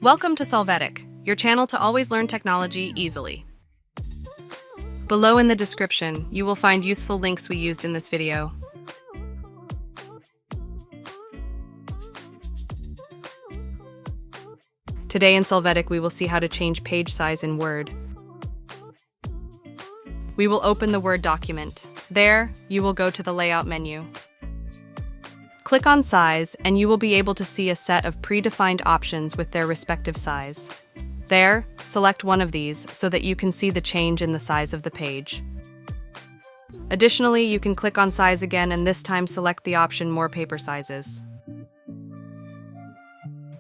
Welcome to Solvetic, your channel to always learn technology easily. Below in the description, you will find useful links we used in this video. Today in Solvetic, we will see how to change page size in Word. We will open the Word document. There, you will go to the Layout menu. Click on Size, and you will be able to see a set of predefined options with their respective size. There, select one of these so that you can see the change in the size of the page. Additionally, you can click on Size again and this time select the option More Paper Sizes.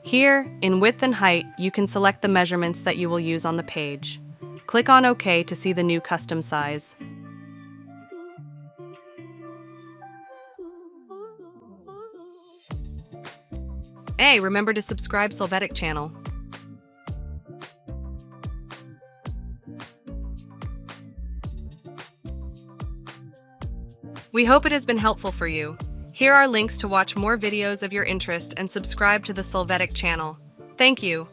Here, in Width and Height, you can select the measurements that you will use on the page. Click on OK to see the new custom size. Hey, remember to subscribe Solvetic channel. We hope it has been helpful for you. Here are links to watch more videos of your interest and subscribe to the Solvetic channel. Thank you.